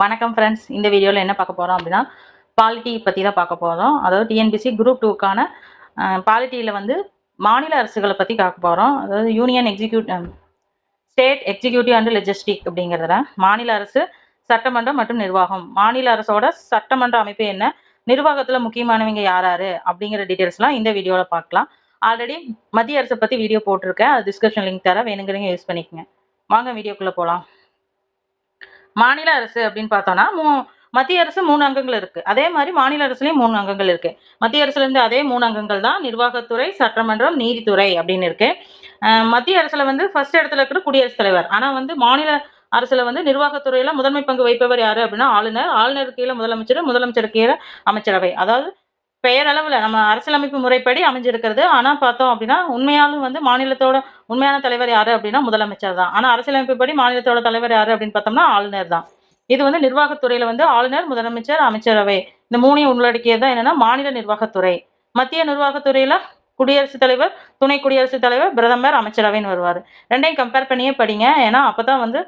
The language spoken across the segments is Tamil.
வணக்கம் ஃப்ரெண்ட்ஸ். இந்த வீடியோவில் என்ன பார்க்க போகிறோம் அப்படின்னா பாலிட்டி பற்றி தான் பார்க்க போகிறோம். அதாவது டிஎன்பிசி குரூப் 2க்கான பாலிட்டியில் வந்து மாநில அரசுகளை பற்றி பார்க்க போகிறோம். அதாவது யூனியன் ஸ்டேட் எக்ஸிக்யூட்டிவ் அண்ட் லெஜிஸ்டிக் அப்படிங்கிறதுல மாநில அரசு, சட்டமன்றம் மற்றும் நிர்வாகம். மாநில அரசோட சட்டமன்ற அமைப்பு என்ன, நிர்வாகத்தில் முக்கியமானவங்க யாராரு அப்படிங்கிற டீட்டெயில்ஸ்லாம் இந்த வீடியோவில் பார்க்கலாம். ஆல்ரெடி மத்திய அரசை பற்றி வீடியோ போட்டிருக்கேன், அது டிஸ்கிரிப்ஷன் லிங்க் தர, வேணுங்கிறவங்க யூஸ் பண்ணிக்கோங்க. வாங்க வீடியோக்குள்ளே போகலாம். மாநில அரசு அப்படின்னு பார்த்தோம்னா மத்திய அரசு 3 அங்கங்கள் இருக்கு. அதே மாதிரி மாநில அரசுலயும் 3 அங்கங்கள் இருக்கு. மத்திய அரசுல இருந்து அதே 3 அங்கங்கள் தான் நிர்வாகத்துறை, சட்டமன்றம், நீதித்துறை அப்படின்னு இருக்கு. மத்திய அரசுல வந்து ஃபர்ஸ்ட் இடத்துல இருக்கிற குடியரசுத் தலைவர். ஆனா வந்து மாநில அரசுல வந்து நிர்வாகத்துறையில முதன்மை பங்கு வகிப்பவர் யாரு அப்படின்னா ஆளுநர். ஆளுநர் கீழே முதலமைச்சர், முதலமைச்சர் கீழே அமைச்சரவை. அதாவது பெயரளவுல நம்ம அரசியலமைப்பு முறைப்படி அமைஞ்சிருக்கிறது. ஆனா பார்த்தோம் அப்படின்னா உண்மையாலும் வந்து மாநிலத்தோட உண்மையான தலைவர் யாரு அப்படின்னா முதலமைச்சர் தான். ஆனா அரசியலமைப்பு படி மாநிலத்தோட தலைவர் யாரு அப்படின்னு பார்த்தோம்னா ஆளுநர் தான். இது வந்து நிர்வாகத்துறையில வந்து ஆளுநர், முதலமைச்சர், அமைச்சரவை இந்த 3ஐயும் உள்ளடக்கியது தான் என்னன்னா மாநில நிர்வாகத்துறை. மத்திய நிர்வாகத்துறையில குடியரசுத் தலைவர், துணை குடியரசுத் தலைவர், பிரதமர், அமைச்சரவைன்னு வருவாரு. ரெண்டையும் கம்பேர் பண்ணியே படிங்க. ஏன்னா அப்பதான் வந்து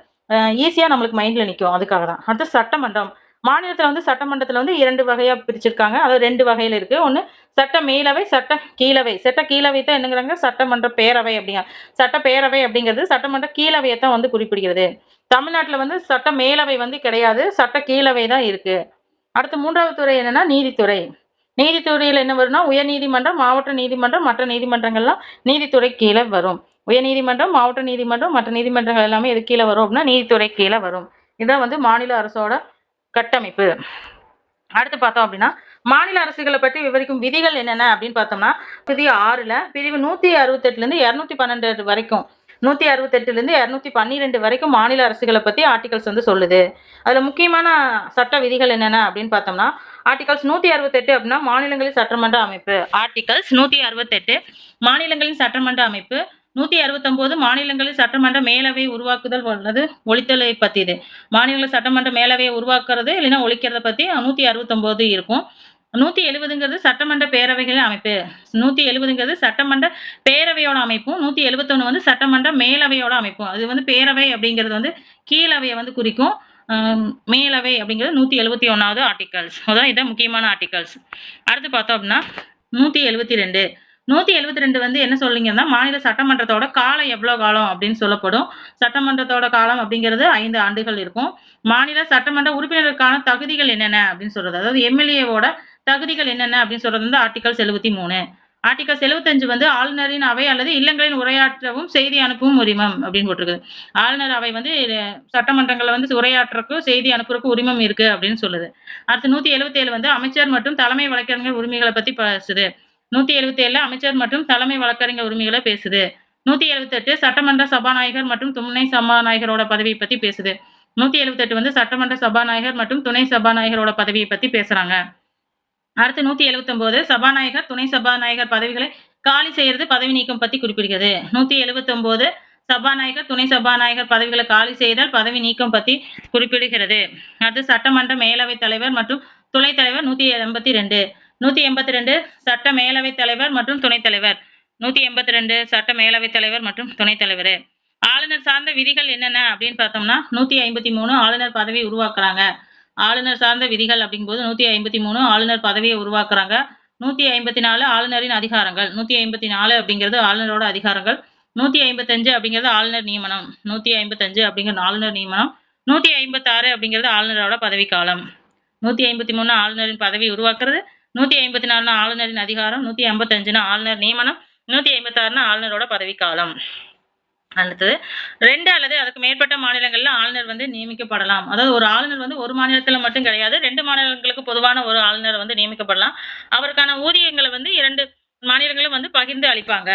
ஈஸியா நம்மளுக்கு மைண்ட்ல நிற்கும். அதுக்காக தான். அடுத்து சட்டமன்றம். மாநிலத்துல வந்து சட்டமன்றத்துல வந்து 2 வகையா பிரிச்சிருக்காங்க. அதாவது 2 வகையில இருக்கு. ஒண்ணு சட்ட மேலவை, சட்ட கீழவை. சட்ட கீழவை தான் என்னங்கிறாங்க சட்டமன்ற பேரவை அப்படிங்க. சட்ட பேரவை அப்படிங்கிறது சட்டமன்ற கீழவையை தான் வந்து குறிப்பிடுகிறது. தமிழ்நாட்டுல வந்து சட்ட மேலவை வந்து கிடையாது, சட்ட கீழவை தான் இருக்கு. அடுத்து 3வது துறை என்னன்னா நீதித்துறை. நீதித்துறையில என்ன வரும்னா உயர்நீதிமன்றம், மாவட்ட நீதிமன்றம், மற்ற நீதிமன்றங்கள்லாம் நீதித்துறை கீழே வரும். உயர்நீதிமன்றம், மாவட்ட நீதிமன்றம், மற்ற நீதிமன்றங்கள் எல்லாமே எது கீழே வரும் அப்படின்னா நீதித்துறை கீழே வரும். இதான் வந்து மாநில அரசோட கட்டமைப்பு. அடுத்து பார்த்தோம் அப்படின்னா மாநில அரசுகளை பற்றி விவரிக்கும் விதிகள் என்னென்ன அப்படின்னு பார்த்தோம்னா விதி 6ல பிரிவு 168ல இருந்து 212 வரைக்கும் 168ல இருந்து 212 வரைக்கும் மாநில அரசுகளை பத்தி ஆர்டிகல்ஸ் வந்து சொல்லுது. அதுல முக்கியமான சட்ட விதிகள் என்னென்ன அப்படின்னு பார்த்தோம்னா ஆர்டிகல்ஸ் 168 அப்படின்னா மாநிலங்களின் சட்டமன்ற அமைப்பு. ஆர்டிகல்ஸ் 168 மாநிலங்களின் சட்டமன்ற அமைப்பு. 169 மாநிலங்களில் சட்டமன்ற மேலவை உருவாக்குதல் அல்லது ஒழித்தலை பத்தியது. மாநிலங்களில் சட்டமன்ற மேலவையை உருவாக்குறது இல்லைன்னா ஒழிக்கிறத பத்தி 169 இருக்கும். 170ங்கிறது சட்டமன்ற பேரவைகளின் அமைப்பு. 170ங்கிறது சட்டமன்ற பேரவையோட அமைப்பும், 171 வந்து சட்டமன்ற மேலவையோட அமைப்பும். அது வந்து பேரவை அப்படிங்கிறது வந்து கீழவையை வந்து குறிக்கும். மேலவை அப்படிங்கிறது 171வது ஆர்டிகல்ஸ். அதான் இதான் முக்கியமான ஆர்டிகல்ஸ். அடுத்து பார்த்தோம் அப்படின்னா 172 172 வந்து என்ன சொல்றீங்கன்னா மாநில சட்டமன்றத்தோட காலம் எவ்வளவு காலம் அப்படின்னு சொல்லப்படும். சட்டமன்றத்தோட காலம் அப்படிங்கிறது 5 ஆண்டுகள் இருக்கும். மாநில சட்டமன்ற உறுப்பினருக்கான தகுதிகள் என்னென்ன அப்படின்னு சொல்றது, அதாவது எம்எல்ஏவோட தகுதிகள் என்னென்ன அப்படின்னு சொல்றது வந்து ஆர்டிகல் 73. ஆர்டிகல் 75 வந்து ஆளுநரின் அவை அல்லது இல்லங்களில் உரையாற்றவும் செய்தி அனுப்பவும் உரிமம் அப்படின்னு போட்டிருக்குது. ஆளுநர் அவை வந்து சட்டமன்றங்கள்ல வந்து உரையாற்றுறதுக்கும் செய்தி அனுப்புறதுக்கும் உரிமம் இருக்கு அப்படின்னு சொல்லுது. அடுத்து 177 வந்து அமைச்சர் மற்றும் தலைமை வழக்கறிஞர் உரிமைகளை பத்தி பேசுது. 177 அமைச்சர் மற்றும் தலைமை வழக்கறிஞர் உரிமைகளை பேசுது. 178 சட்டமன்ற சபாநாயகர் மற்றும் துணை சபாநாயகரோட பதவியை பத்தி பேசுது. 178 வந்து சட்டமன்ற சபாநாயகர் மற்றும் துணை சபாநாயகரோட பதவியை பத்தி பேசுறாங்க. அடுத்து 179 சபாநாயகர், துணை சபாநாயகர் பதவிகளை காலி செய்யறது, பதவி நீக்கம் பத்தி குறிப்பிடுகிறது. 179 சபாநாயகர், துணை சபாநாயகர் பதவிகளை காலி செய்தல், பதவி நீக்கம் பத்தி குறிப்பிடுகிறது. அடுத்து சட்டமன்ற மேலவைத் தலைவர் மற்றும் துணைத் தலைவர் 182. 182 சட்ட மேலவைத் தலைவர் மற்றும் துணைத் தலைவர். 182 சட்ட மேலவைத் தலைவர் மற்றும் துணைத் தலைவர். ஆளுநர் சார்ந்த விதிகள் என்னென்ன அப்படின்னு பார்த்தோம்னா 153 ஆளுநர் பதவி உருவாக்குறாங்க. ஆளுநர் சார்ந்த விதிகள் அப்படிங்கும்போது 153 ஆளுநர் பதவியை உருவாக்குறாங்க. 154 ஆளுநரின் அதிகாரங்கள். 154 அப்படிங்கிறது ஆளுநரோட அதிகாரங்கள். 155 அப்படிங்கிறது ஆளுநர் நியமனம். 155 அப்படிங்கிறது ஆளுநர் நியமனம். 156 அப்படிங்கிறது ஆளுநரோட பதவி காலம். 153 ஆளுநரின் பதவி உருவாக்குறது. 154 ஆளுநரின் அதிகாரம். 155 ஆளுநர் நியமனம். 156 ஆளுநரோட பதவி காலம். அடுத்தது 2 அல்லது அதுக்கு மேற்பட்ட மாநிலங்கள்ல ஆளுநர் வந்து நியமிக்கப்படலாம். அதாவது ஒரு ஆளுநர் வந்து ஒரு மாநிலத்துல மட்டும் கிடையாது, 2 மாநிலங்களுக்கு பொதுவான ஒரு ஆளுநர் வந்து நியமிக்கப்படலாம். அவருக்கான ஊதியங்களை வந்து 2 மாநிலங்களும் வந்து பகிர்ந்து அளிப்பாங்க.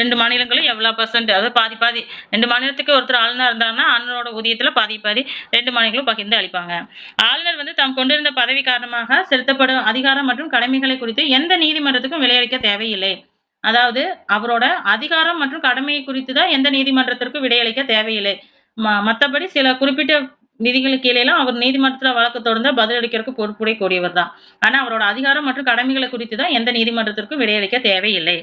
2 மாநிலங்களும் எவ்வளவு %, அதாவது பாதி பாதி. 2 மாநிலத்துக்கு ஒருத்தர் ஆளுநர் இருந்தாங்கன்னா ஆளுநரோட ஊதியத்துல பாதி பாதி 2 மாநிலங்களும் பகிர்ந்து அளிப்பாங்க. ஆளுநர் வந்து தாம் கொண்டிருந்த பதவி காரணமாக செலுத்தப்படும் அதிகாரம் மற்றும் கடமைகளை குறித்து எந்த நீதிமன்றத்துக்கும் விடையளிக்க தேவையில்லை. அதாவது அவரோட அதிகாரம் மற்றும் கடமையை குறித்து தான் எந்த நீதிமன்றத்திற்கும் விடையளிக்க தேவையில்லை. மற்றபடி சில குறிப்பிட்ட விதிகளுக்கு கீழேலாம் அவர் நீதிமன்றத்துல வழக்கு தொடர்ந்தா பதிலளிக்கிறதுக்கு பொறுப்புடைய கூடியவர் தான். ஆனா அவரோட அதிகாரம் மற்றும் கடமைகளை குறித்து தான் எந்த நீதிமன்றத்திற்கும் விடையளிக்க தேவையில்லை.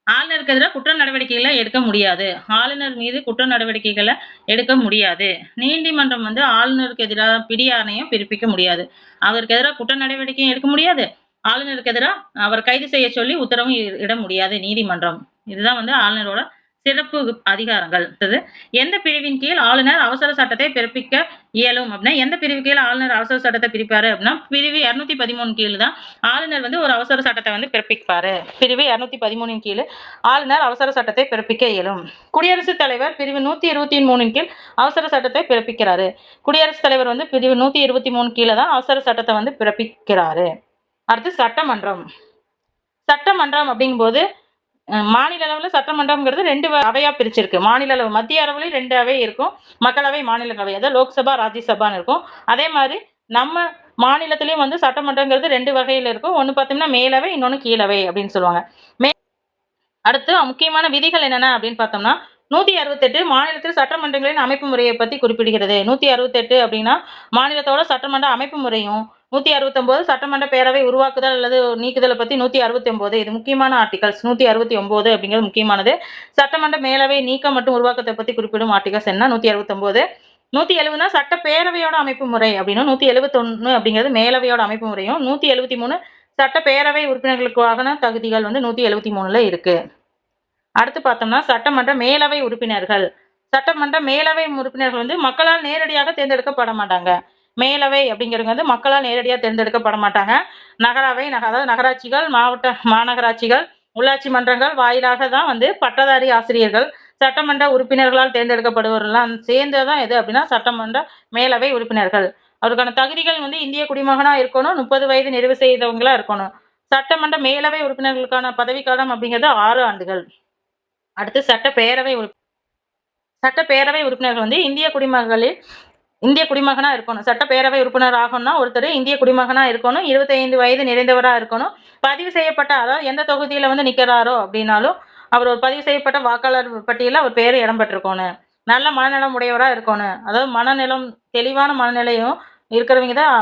ஆளுநருக்கு எதிராக குற்ற நடவடிக்கைகளை எடுக்க முடியாது. ஆளுநர் மீது குற்ற நடவடிக்கைகளை எடுக்க முடியாது. நீதிமன்றம் வந்து ஆளுநருக்கு எதிராக பிடி ஆணையம் பிறப்பிக்க முடியாது. அவருக்கு எதிராக குற்ற நடவடிக்கையும் எடுக்க முடியாது. ஆளுநருக்கு எதிராக அவர் கைது செய்ய சொல்லி உத்தரவும் இட முடியாது நீதிமன்றம். இதுதான் வந்து ஆளுநரோட சிறப்பு அதிகாரங்கள். எந்த பிரிவின் கீழ் ஆளுநர் அவசர சட்டத்தை பிறப்பிக்க இயலும் அப்படின்னா எந்த பிரிவு கீழ் ஆளுநர் அவசர சட்டத்தை பிரிப்பாரு அப்படின்னா பிரிவு 213 கீழ் தான் ஆளுநர் வந்து ஒரு அவசர சட்டத்தை வந்து பிறப்பிப்பாரு. பிரிவு 213 கீழ் ஆளுநர் அவசர சட்டத்தை பிறப்பிக்க இயலும். குடியரசுத் தலைவர் பிரிவு 123 கீழ் அவசர சட்டத்தை பிறப்பிக்கிறாரு. குடியரசுத் தலைவர் வந்து பிரிவு 123 கீழே தான் அவசர சட்டத்தை வந்து பிறப்பிக்கிறாரு. அடுத்து சட்டமன்றம். சட்டமன்றம் அப்படிங்கும்போது மாநில அளவில் சட்டமன்றம்ங்கிறது 2 அவையா பிரிச்சிருக்கு. மாநில அளவு மத்திய அளவுலையும் 2 அவை இருக்கும். மக்களவை, மாநிலங்களவை, அதாவது லோக்சபா, ராஜ்யசபான்னு இருக்கும். அதே மாதிரி நம்ம மாநிலத்திலயும் வந்து சட்டமன்றங்கிறது 2 வகையில இருக்கும். ஒன்று பார்த்தோம்னா மேலவை, இன்னொன்று கீழவை அப்படின்னு சொல்லுவாங்க. அடுத்து முக்கியமான விதிகள் என்னென்ன அப்படின்னு பார்த்தோம்னா 168 மாநிலத்தில் சட்டமன்றங்களின் அமைப்பு முறையை பற்றி குறிப்பிடுகிறது. 168 அப்படின்னா மாநிலத்தோட சட்டமன்ற அமைப்பு முறையும், 169 சட்டமன்ற பேரவை உருவாக்குதல் அல்லது நீக்குதலை பற்றி 169 இது முக்கியமான ஆர்டிகல்ஸ். 169 அப்படிங்கிறது முக்கியமானது. சட்டமன்ற மேலவை நீக்கம் மற்றும் உருவாக்கத்தை பற்றி குறிப்பிடும் ஆர்டிகல்ஸ் என்ன 169. 170னா சட்டப்பேரவையோட அமைப்பு முறை அப்படின்னும், 171 அப்படிங்கிறது மேலவையோட அமைப்பு முறையும், 173 சட்டப்பேரவை உறுப்பினர்களுக்கான தகுதிகள் வந்து 173ல இருக்கு. அடுத்து பார்த்தோம்னா சட்டமன்ற மேலவை உறுப்பினர்கள். சட்டமன்ற மேலவை உறுப்பினர்கள் வந்து மக்களால் நேரடியாக தேர்ந்தெடுக்கப்பட மாட்டாங்க. மேலவை அப்படிங்கிறது வந்து மக்களால் நேரடியாக தேர்ந்தெடுக்கப்பட மாட்டாங்க. நகரவை, அதாவது நகராட்சிகள், மாநகராட்சிகள், உள்ளாட்சி மன்றங்கள் வாயிலாக தான் வந்து பட்டதாரி ஆசிரியர்கள் சட்டமன்ற உறுப்பினர்களால் தேர்ந்தெடுக்கப்படுவவர்கள்லாம் சேர்ந்ததான் எது அப்படின்னா சட்டமன்ற மேலவை உறுப்பினர்கள். அவருக்கான தகுதிகள் வந்து இந்திய குடிமகனா இருக்கணும், 30 வயது நிறைவு செய்தவங்களா இருக்கணும். சட்டமன்ற மேலவை உறுப்பினர்களுக்கான பதவிக்காலம் அப்படிங்கிறது 6 ஆண்டுகள். அடுத்து சட்டப்பேரவை உறுப்பினர்கள் வந்து இந்திய குடிமகனா இருக்கணும். சட்டப்பேரவை உறுப்பினர் ஆகணும்னா ஒருத்தர் இந்திய குடிமகனா இருக்கணும், 25 வயது நிறைந்தவரா இருக்கணும், பதிவு செய்யப்பட்ட அதாவது எந்த தொகுதியில வந்து நிற்கிறாரோ அப்படின்னாலும் அவர் ஒரு பதிவு செய்யப்பட்ட வாக்காளர் பட்டியலில் அவர் பேர் இடம்பெற்றிருக்கணும், நல்ல மனநலம் உடையவரா இருக்கணும். அதாவது தெளிவான மனநிலையும் இருக்கிறவங்க தான்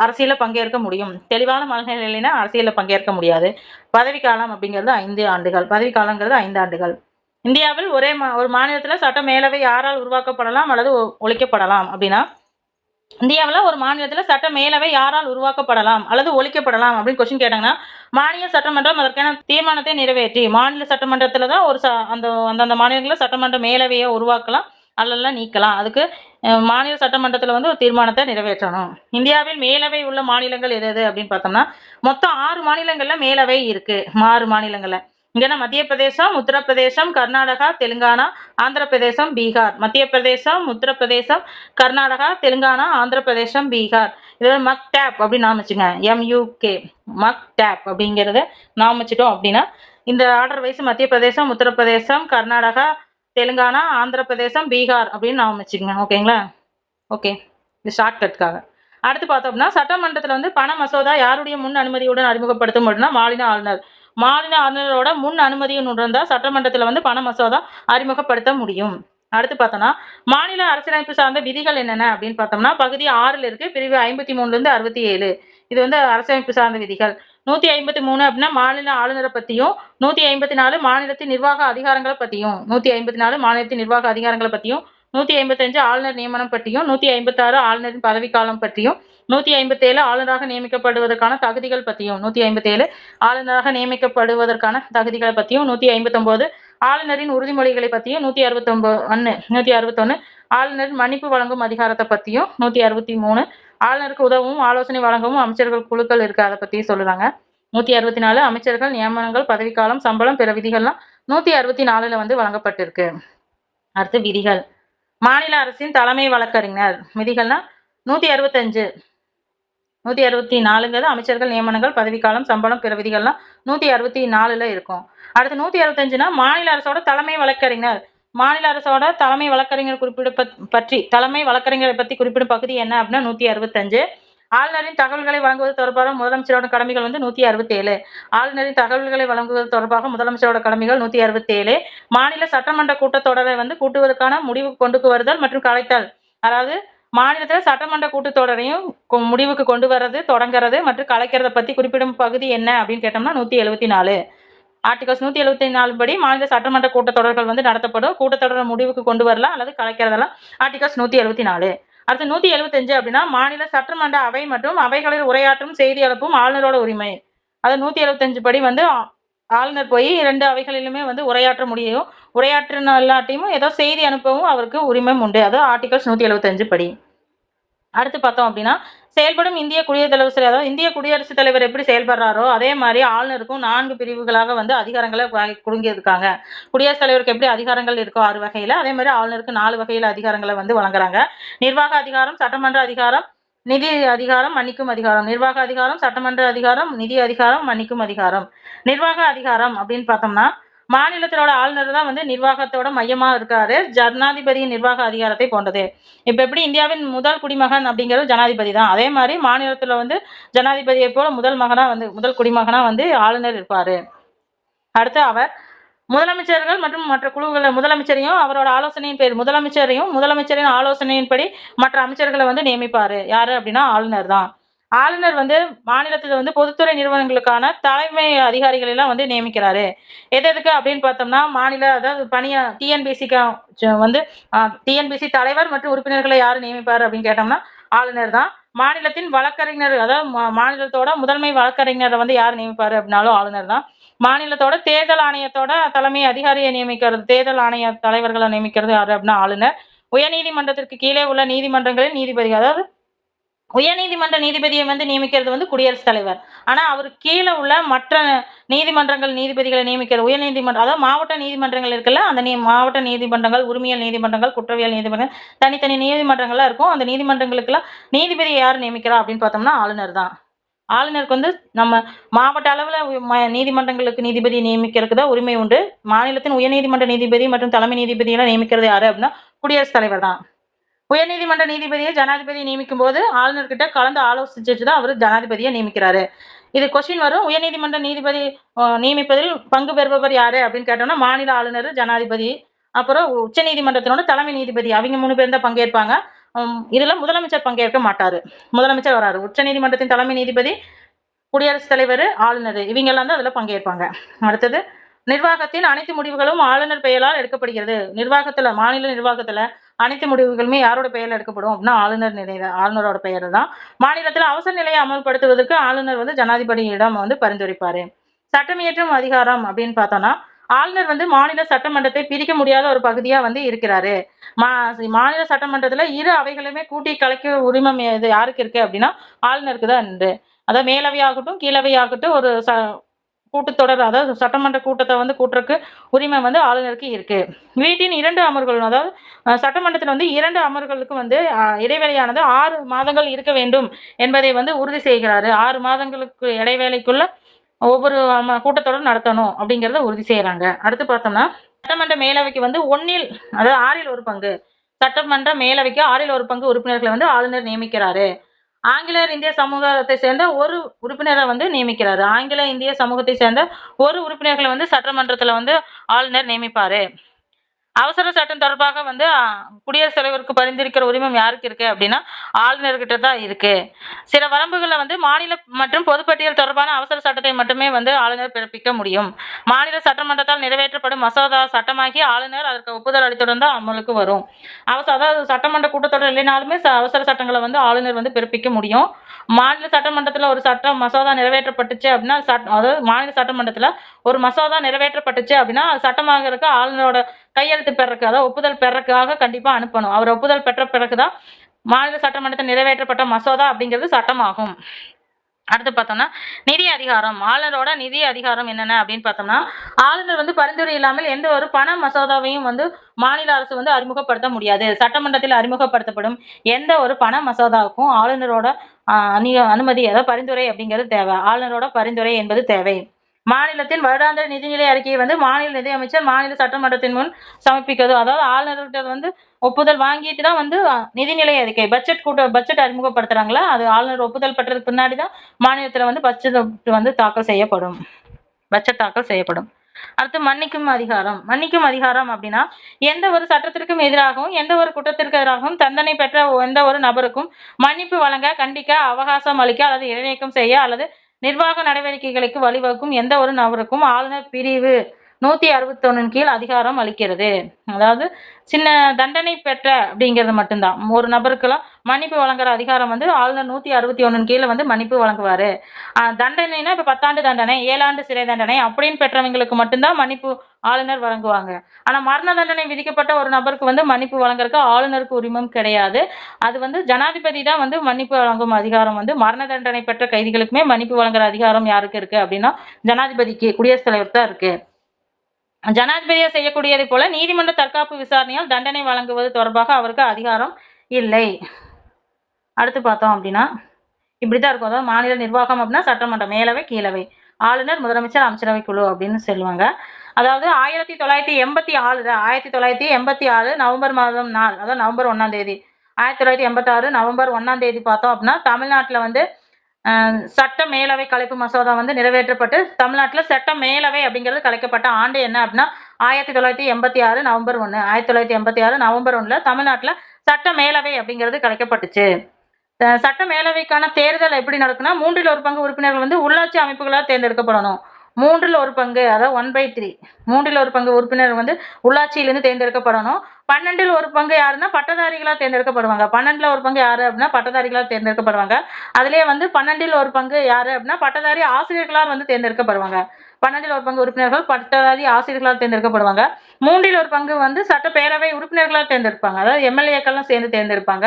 அரசியலில் பங்கேற்க முடியும். தெளிவான மனநிலைனா அரசியலில் பங்கேற்க முடியாது. பதவிக்காலம் அப்படிங்கிறது 5 ஆண்டுகள். பதவிக்காலங்கிறது 5 ஆண்டுகள். இந்தியாவில் ஒரு மாநிலத்தில் சட்ட மேலவை யாரால் உருவாக்கப்படலாம் அல்லது ஒழிக்கப்படலாம் அப்படின்னா இந்தியாவில் ஒரு மாநிலத்தில் சட்ட மேலவை யாரால் உருவாக்கப்படலாம் அல்லது ஒழிக்கப்படலாம் அப்படின்னு கொஸ்டின் கேட்டாங்கன்னா மாநில சட்டமன்றம் அதற்கான தீர்மானத்தை நிறைவேற்றி மாநில சட்டமன்றத்தில் தான் ஒரு அந்தந்த மாநிலங்களில் சட்டமன்ற மேலவையை உருவாக்கலாம் அல்லது நீக்கலாம். அதுக்கு மாநில சட்டமன்றத்தில் வந்து ஒரு தீர்மானத்தை நிறைவேற்றணும். இந்தியாவில் மேலவை உள்ள மாநிலங்கள் எது அப்படின்னு பார்த்தோம்னா மொத்தம் 6 மாநிலங்கள்ல மேலவை இருக்கு. 6 மாநிலங்கள்ல இங்கன்னா மத்திய பிரதேசம், உத்தரப்பிரதேசம், கர்நாடகா, தெலுங்கானா, ஆந்திர பிரதேசம், பீகார். மத்திய பிரதேசம், உத்தரப்பிரதேசம், கர்நாடகா, தெலுங்கானா, ஆந்திர பிரதேசம், பீகார். இது மக் டேப் அப்படின்னு நாம வச்சுங்க. MUK மக் டேப் அப்படிங்கிறத நாம வச்சுட்டோம் அப்படின்னா இந்த ஆர்டர் வைஸ் மத்திய பிரதேசம், உத்தரப்பிரதேசம், கர்நாடகா, தெலுங்கானா, ஆந்திர பிரதேசம், பீகார் அப்படின்னு நாம வச்சுக்கோங்க. ஓகேங்களா? ஓகே, இது ஷார்ட்கட்காக. அடுத்து பார்த்தோம்னா சட்டமன்றத்தில் வந்து பண மசோதா யாருடைய முன் அனுமதியுடன் அறிமுகப்படுத்தும் அப்படின்னா மாநில ஆளுநர். மாநில ஆளுநரோட முன் அனுமதியுடன் இருந்தால் சட்டமன்றத்தில் வந்து பண மசோதா அறிமுகப்படுத்த முடியும். அடுத்து பார்த்தோம்னா மாநில அரசியலமைப்பு சார்ந்த விதிகள் என்னென்ன அப்படின்னு பார்த்தோம்னா பகுதி 6ல் இருக்கு. பிரிவு 53லேருந்து 67 இது வந்து அரசியலமைப்பு சார்ந்த விதிகள். 153 அப்படின்னா மாநில ஆளுநரை பற்றியும், 154 மாநிலத்தின் நிர்வாக அதிகாரங்களை பற்றியும், 154 மாநிலத்தின் நிர்வாக அதிகாரங்களை பற்றியும், 155 ஆளுநர் நியமனம் பற்றியும், 156 ஆளுநரின் பதவிக்காலம் பற்றியும், 157 ஆளுநராக நியமிக்கப்படுவதற்கான தகுதிகள் பற்றியும், 157 ஆளுநராக நியமிக்கப்படுவதற்கான தகுதிகளை பற்றியும், 159 ஆளுநரின் உறுதிமொழிகளை பற்றியும், 161 ஆளுநரின் மன்னிப்பு வழங்கும் அதிகாரத்தை பற்றியும், 163 ஆளுநருக்கு உதவும் ஆலோசனை வழங்கவும் அமைச்சர்கள் குழுக்கள் இருக்கு அதை பற்றியும் சொல்லுறாங்க. 164 அமைச்சர்கள் நியமனங்கள், பதவிக்காலம், சம்பளம், பிற விதிகள்லாம் 164ல வந்து வழங்கப்பட்டிருக்கு. அடுத்து விதிகள். மாநில அரசின் தலைமை வழக்கறிஞர் விதிகள்னா 164ங்கிறது அமைச்சர்கள் நியமனங்கள், பதவிக்காலம், சம்பளம், பிற விதிகள்லாம் 164ல இருக்கும். அடுத்து 165னா மாநில அரசோட தலைமை வழக்கறிஞர். மாநில அரசோட தலைமை வழக்கறிஞர் தலைமை வழக்கறிஞரை பற்றி குறிப்பிடும் பகுதி என்ன அப்படின்னா 165. ஆளுநரின் தகவல்களை வழங்குவது தொடர்பாக முதலமைச்சரோட கடமைகள் வந்து 167. ஆளுநரின் தகவல்களை வழங்குவது தொடர்பாக முதலமைச்சரோட கடமைகள் 167. மாநில சட்டமன்ற கூட்டத்தொடரை வந்து கூட்டுவதற்கான முடிவுக்கு கொண்டு வருதல் மற்றும் கலைத்தல். அதாவது மாநிலத்தில் சட்டமன்ற கூட்டத்தொடரையும் முடிவுக்கு கொண்டு வர்றது, தொடங்குறது மற்றும் கலைக்கிறத பற்றி குறிப்பிடும் பகுதி என்ன அப்படின்னு கேட்டோம்னா 174. ஆர்டிகல்ஸ் 174 படி மாநில சட்டமன்ற கூட்டத்தொடர்கள் வந்து நடத்தப்படும். கூட்டத்தொடரை முடிவுக்கு கொண்டு வரலாம் அல்லது கலைக்கிறதெல்லாம் ஆர்டிகல்ஸ் 174. அடுத்து 175 அப்படின்னா மாநில சட்டமன்ற அவை மற்றும் அவைகளில் உரையாற்றும் செய்தி அனுப்பும் ஆளுநரோட உரிமை. அது 175 படி வந்து ஆளுநர் போய் 2 அவைகளிலுமே வந்து உரையாற்ற முடியும். உரையாற்றின இல்லாட்டியும் ஏதோ செய்தி அனுப்பவும் அவருக்கு உரிமை உண்டு. அது ஆர்டிகல்ஸ் 175 படி. அடுத்து பார்த்தோம் அப்படின்னா செயல்படும் இந்திய குடியரசுத் தலைவர், அதாவது இந்திய குடியரசுத் தலைவர் எப்படி செயல்படுறாரோ அதே மாதிரி ஆளுநருக்கும் 4 பிரிவுகளாக வந்து அதிகாரங்களை கொடுங்கியிருக்காங்க. குடியரசுத் தலைவருக்கு எப்படி அதிகாரங்கள் இருக்கோ 6 வகையில, அதே மாதிரி ஆளுநருக்கு 4 வகையில அதிகாரங்களை வந்து வழங்குறாங்க. நிர்வாக அதிகாரம், சட்டமன்ற அதிகாரம், நிதி அதிகாரம், மன்னிக்கும் அதிகாரம். நிர்வாக அதிகாரம், சட்டமன்ற அதிகாரம், நிதி அதிகாரம், மன்னிக்கும் அதிகாரம். நிர்வாக அதிகாரம் அப்படின்னு பார்த்தோம்னா மாநிலத்தோட ஆளுநர் தான் வந்து நிர்வாகத்தோட மையமா இருக்காரு. ஜனாதிபதியின் நிர்வாக அதிகாரத்தை கொண்டது. இப்ப எப்படி இந்தியாவின் முதல் குடிமகன் அப்படிங்கிறது ஜனாதிபதி தான், அதே மாதிரி மாநிலத்துல வந்து ஜனாதிபதியை போல முதல் குடிமகனா வந்து ஆளுநர் இருப்பாரு. அடுத்து அவர் முதலமைச்சர்கள் மற்றும் மற்ற குழுக்களை முதலமைச்சரையும் அவரோட ஆலோசனையின் பேர் முதலமைச்சரின் ஆலோசனையின்படி மற்ற அமைச்சர்களை வந்து நியமிப்பாரு. யாரு அப்படின்னா ஆளுநர் தான். ஆளுநர் வந்து மாநிலத்துல வந்து பொதுத்துறை நிறுவனங்களுக்கான தலைமை அதிகாரிகள் எல்லாம் வந்து நியமிக்கிறாரு. எதுக்கு அப்படின்னு பார்த்தோம்னா மாநில அதாவது பணியா டிஎன்பிசிக்கு வந்து டிஎன்பிசி தலைவர் மற்றும் உறுப்பினர்களை யாரு நியமிப்பாரு அப்படின்னு கேட்டோம்னா ஆளுநர் தான். மாநிலத்தின் வழக்கறிஞர் அதாவது மாநிலத்தோட முதன்மை வழக்கறிஞரை வந்து யார் நியமிப்பாரு அப்படின்னாலும் ஆளுநர் தான். மாநிலத்தோட தேர்தல் ஆணையத்தோட தலைமை அதிகாரியை நியமிக்கிறது, தேர்தல் ஆணைய தலைவர்களை நியமிக்கிறது யாரு அப்படின்னா ஆளுநர். உயர்நீதிமன்றத்திற்கு கீழே உள்ள நீதிமன்றங்களில் நீதிபதி, அதாவது உயர்நீதிமன்ற நீதிபதியை வந்து நியமிக்கிறது வந்து குடியரசுத் தலைவர். ஆனா அவருக்கு கீழே உள்ள மற்ற நீதிமன்றங்கள் நீதிபதிகளை நியமிக்கிறது உயர்நீதிமன்றம், அதாவது மாவட்ட நீதிமன்றங்கள் இருக்குல்ல, அந்த மாவட்ட நீதிமன்றங்கள், உரிமையல் நீதிமன்றங்கள், குற்றவியல் நீதிமன்றம், தனித்தனி நீதிமன்றங்கள்லாம் இருக்கும். அந்த நீதிமன்றங்களுக்கெல்லாம் நீதிபதியை யார் நியமிக்கிறா அப்படின்னு பார்த்தோம்னா ஆளுநர் தான். ஆளுநருக்கு வந்து நம்ம மாவட்ட அளவில் நீதிமன்றங்களுக்கு நீதிபதி நியமிக்கிறதுக்கு தான் உரிமை உண்டு. மாநிலத்தின் உயர்நீதிமன்ற நீதிபதி மற்றும் தலைமை நீதிபதியெல்லாம் நியமிக்கிறது யாரு அப்படின்னா குடியரசுத் தலைவர் தான். உயர்நீதிமன்ற நீதிபதியை ஜனாதிபதி நியமிக்கும் போது ஆளுநர்கிட்ட கலந்து ஆலோசிச்சுட்டு தான் அவர் ஜனாதிபதியை நியமிக்கிறாரு. இது கொஸ்டின் வரும். உயர்நீதிமன்ற நீதிபதி நியமிப்பதில் பங்கு பெறுபவர் யாரு அப்படின்னு கேட்டோம்னா மாநில ஆளுநர், ஜனாதிபதி, அப்புறம் உச்ச நீதிமன்றத்தினோட தலைமை நீதிபதி, அவங்க 3 பேர் தான் பங்கேற்பாங்க. இதுல முதலமைச்சர் பங்கேற்க மாட்டாரு. முதலமைச்சர் வராரு. உச்ச நீதிமன்றத்தின் தலைமை நீதிபதி, குடியரசுத் தலைவர், ஆளுநர் இவங்க எல்லாம் தான் அதுல பங்கேற்பாங்க. அடுத்தது நிர்வாகத்தின் அனைத்து முடிவுகளும் ஆளுநர் பெயரால் எடுக்கப்படுகிறது. மாநில நிர்வாகத்துல அனைத்து முடிவுகளுமே யாரோட பெயர்ல எடுக்கப்படும் அப்படின்னா ஆளுநரோட பெயர் தான். மாநிலத்தில் அவசர நிலையை அமல்படுத்துவதற்கு ஆளுநர் வந்து ஜனாதிபதியிடம் வந்து பரிந்துரைப்பாரு. சட்டம் இயற்றும் அதிகாரம் அப்படின்னு பார்த்தோம்னா ஆளுநர் வந்து மாநில சட்டமன்றத்தை பிரிக்க முடியாத ஒரு பகுதியா வந்து இருக்கிறாரு. மாநில சட்டமன்றத்துல இரு அவைகளுமே கூட்டி கலைக்க உரிமம் யாருக்கு இருக்கு அப்படின்னா ஆளுநருக்கு தான் உண்டு. அதாவது மேலவையாகட்டும் கீழவையாகட்டும் ஒரு கூட்டத்தொடர், அதாவது சட்டமன்ற கூட்டத்தை வந்து கூட்டுறதுக்கு உரிமை வந்து ஆளுநருக்கு இருக்கு. வீட்டின் 2 அமர்வுகள், அதாவது சட்டமன்றத்தில் வந்து 2 அமர்வுகளுக்கு வந்து இடைவெளியானது 6 மாதங்கள் இருக்க வேண்டும் என்பதை வந்து உறுதி செய்கிறாரு. 6 மாதங்களுக்கு இடைவேளைக்குள்ள ஒவ்வொரு கூட்டத்தொடர் நடத்தணும் அப்படிங்கறத உறுதி செய்யறாங்க. அடுத்து பார்த்தோம்னா சட்டமன்ற மேலவைக்கு வந்து 1 அதாவது 6ல் 1 பங்கு, சட்டமன்ற மேலவைக்கு 6ல் 1 பங்கு உறுப்பினர்களை வந்து ஆளுநர் நியமிக்கிறாரு. ஆங்கிலேயர் இந்திய சமூகத்தை சேர்ந்த ஒரு உறுப்பினரை வந்து நியமிக்கிறாரு. ஆங்கில இந்திய சமூகத்தை சேர்ந்த ஒரு உறுப்பினர்களை வந்து சட்டமன்றத்துல வந்து ஆளுநர் நியமிப்பாரு. அவசர சட்டம் தொடர்பாக வந்து குடியரசுத் தலைவருக்கு பரிந்துரைக்கிற உரிமை யாருக்கு இருக்கு அப்படின்னா ஆளுநர்கிட்ட தான் இருக்கு. சில வரம்புகளை வந்து மாநில மற்றும் பொதுப்பட்டியல் தொடர்பான அவசர சட்டத்தை மட்டுமே வந்து ஆளுநர் பிறப்பிக்க முடியும். மாநில சட்டமன்றத்தால் நிறைவேற்றப்படும் மசோதா சட்டமாகி ஆளுநர் அதற்கு ஒப்புதல் அளித்துடன் தான் அமலுக்கு வரும். அதாவது சட்டமன்ற கூட்டத்தொடர் இல்லைனாலுமே அவசர சட்டங்களை வந்து ஆளுநர் வந்து பிறப்பிக்க முடியும். மாநில சட்டமன்றத்துல ஒரு சட்டம் மசோதா நிறைவேற்றப்பட்டுச்சு அப்படின்னா அதாவது மாநில சட்டமன்றத்துல ஒரு மசோதா நிறைவேற்றப்பட்டுச்சு அப்படின்னா சட்டமாகறதுக்கு ஆளுநரோட கையெழுத்து பெறக்கு, அதாவது ஒப்புதல் பெறக்காக கண்டிப்பா அனுப்பணும். அவர் ஒப்புதல் பெற்ற பிறகுதான் மாநில சட்டமன்றத்தில் நிறைவேற்றப்பட்ட மசோதா அப்படிங்கிறது சட்டமாகும். அடுத்து பார்த்தோம்னா நிதி அதிகாரம். ஆளுநரோட நிதி அதிகாரம் என்னென்ன அப்படின்னு பார்த்தோம்னா ஆளுநர் வந்து பரிந்துரை இல்லாமல் எந்த ஒரு பண மசோதாவையும் வந்து மாநில அரசு வந்து அறிமுகப்படுத்த முடியாது. சட்டமன்றத்தில் அறிமுகப்படுத்தப்படும் எந்த ஒரு பண மசோதாவுக்கும் ஆளுநரோட அனுமதி, அதாவது பரிந்துரை அப்படிங்கிறது தேவை. ஆளுநரோட பரிந்துரை என்பது தேவை. மாநிலத்தின் வருடாந்திர நிதிநிலை அறிக்கையை வந்து மாநில நிதியமைச்சர் மாநில சட்டமன்றத்தின் முன் சமர்ப்பிக்கிறது. அதாவது ஆளுநர்கிட்ட வந்து ஒப்புதல் வாங்கிட்டு தான் வந்து நிதிநிலை அறிக்கை பட்ஜெட் அறிமுகப்படுத்துறாங்களா, அது ஆளுநர் ஒப்புதல் பெற்றதுக்கு பின்னாடி தான் மாநிலத்துல வந்து பட்ஜெட் வந்து தாக்கல் செய்யப்படும். பட்ஜெட் தாக்கல் செய்யப்படும். அடுத்து மன்னிக்கும் அதிகாரம். மன்னிக்கும் அதிகாரம் அப்படின்னா எந்த ஒரு சட்டத்திற்கும் எதிராகவும் எந்த ஒரு குற்றத்திற்கு எதிராகவும் தண்டனை பெற்ற எந்த ஒரு நபருக்கும் மன்னிப்பு வழங்க, கண்டிக்க, அவகாசம் அளிக்க அல்லது இடைநீக்கம் செய்ய அல்லது நிர்வாக நடவடிக்கைகளுக்கு வழிவகுக்கும் எந்த ஒரு நபருக்கும் ஆளுநர் பிரிவு 161 கீழ் அதிகாரம் அளிக்கிறது. அதாவது சின்ன தண்டனை பெற்ற அப்படிங்கிறது மட்டும்தான். ஒரு நபருக்கெல்லாம் மன்னிப்பு வழங்குற அதிகாரம் வந்து ஆளுநர் 161 கீழே வந்து மன்னிப்பு வழங்குவாரு. தண்டனைனா இப்ப 10 ஆண்டு தண்டனை, 7 ஆண்டு சிறை தண்டனை அப்படின்னு பெற்றவங்களுக்கு மட்டும்தான் மன்னிப்பு ஆளுநர் வழங்குவாங்க. ஆனா மரண தண்டனை விதிக்கப்பட்ட ஒரு நபருக்கு வந்து மன்னிப்பு வழங்குறதுக்கு ஆளுநருக்கு உரிமம் கிடையாது. அது வந்து ஜனாதிபதி தான் வந்து மன்னிப்பு வழங்கும் அதிகாரம் வந்து மரண தண்டனை பெற்ற கைதிகளுக்குமே மன்னிப்பு வழங்குற அதிகாரம் யாருக்கு இருக்கு அப்படின்னா ஜனாதிபதிக்கு, குடியரசுத் தலைவர் தான் இருக்கு. ஜனாதிபதியா செய்யக்கூடியதை போல நீதிமன்ற தற்காப்பு விசாரணையால் தண்டனை வழங்குவது தொடர்பாக அவருக்கு அதிகாரம் இல்லை. அடுத்து பார்த்தோம் அப்படின்னா இப்படித்தான் இருக்கும். அதாவது மாநில நிர்வாகம் அப்படின்னா சட்டமன்றம், மேலவை, கீழவை, ஆளுநர், முதலமைச்சர், அமைச்சரவை குழு அப்படின்னு சொல்லுவாங்க. அதாவது 1986 நவம்பர் மாதம் நாள், அதாவது நவம்பர் 1ஆம் தேதி, 1986 நவம்பர் 1ஆம் தேதி பார்த்தோம் அப்படின்னா தமிழ்நாட்டில் வந்து சட்ட மேலவை கலைப்பு மசோதா வந்து நிறைவேற்றப்பட்டு தமிழ்நாட்டில் சட்ட மேலவை அப்படிங்கிறது கலைக்கப்பட்ட ஆண்டு என்ன அப்படின்னா 1986 நவம்பர் 1. 1986 நவம்பர் 1ல தமிழ்நாட்டில் சட்ட மேலவை அப்படிங்கிறது கலைக்கப்பட்டுச்சு. சட்ட மேலவைக்கான தேர்தல் எப்படி நடக்குன்னா 1/3 பங்கு உறுப்பினர்கள் வந்து உள்ளாட்சி அமைப்புகளால் தேர்ந்தெடுக்கப்படணும். 1/3 பங்கு, அதாவது 1/3, 1/3 பங்கு உறுப்பினர் வந்து உள்ளாட்சியிலிருந்து தேர்ந்தெடுக்கப்படணும். 12 பங்கு யாருன்னா பட்டதாரிகளால் தேர்ந்தெடுக்கப்படுவாங்க. 12 பங்கு யாரு அப்படின்னா பட்டதாரிகளால் தேர்ந்தெடுக்கப்படுவாங்க. அதுலயே வந்து 12 பங்கு யாரு அப்படின்னா பட்டதாரி ஆசிரியர்களால் வந்து தேர்ந்தெடுக்கப்படுவாங்க. 12 பங்கு உறுப்பினர்கள் பட்டதாரி ஆசிரியர்களால் தேர்ந்தெடுக்கப்படுவாங்க. 3 பங்கு வந்து சட்டப்பேரவை உறுப்பினர்களால் தேர்ந்தெடுப்பாங்க. அதாவது எம்எல்ஏக்கள்லாம் சேர்ந்து தேர்ந்தெடுப்பாங்க.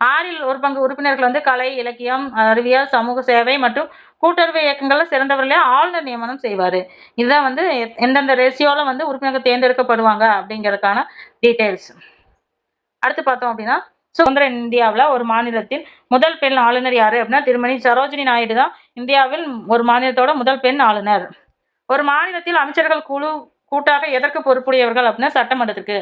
6 பங்கு உறுப்பினர்கள் வந்து கலை, இலக்கியம், அறிவியல், சமூக சேவை மற்றும் கூட்டுறவு இயக்கங்கள்ல சிறந்தவர்களே ஆளுநர் நியமனம் செய்வாரு. இதுதான் வந்து எந்தெந்த ரேஷியோல வந்து உறுப்பினர்கள் தேர்ந்தெடுக்கப்படுவாங்க அப்படிங்கறதுக்கான டீடைல்ஸ். அடுத்து பார்த்தோம் அப்படின்னா சுதந்திர இந்தியாவில் ஒரு மாநிலத்தின் முதல் பெண் ஆளுநர் யாரு அப்படின்னா திருமதி சரோஜினி நாயுடு தான் இந்தியாவில் ஒரு மாநிலத்தோட முதல் பெண் ஆளுநர். ஒரு மாநிலத்தில் அமைச்சர்கள் குழு கூட்டாக எதற்கு பொறுப்புடையவர்கள் அப்படின்னா சட்டமன்றத்துக்கு.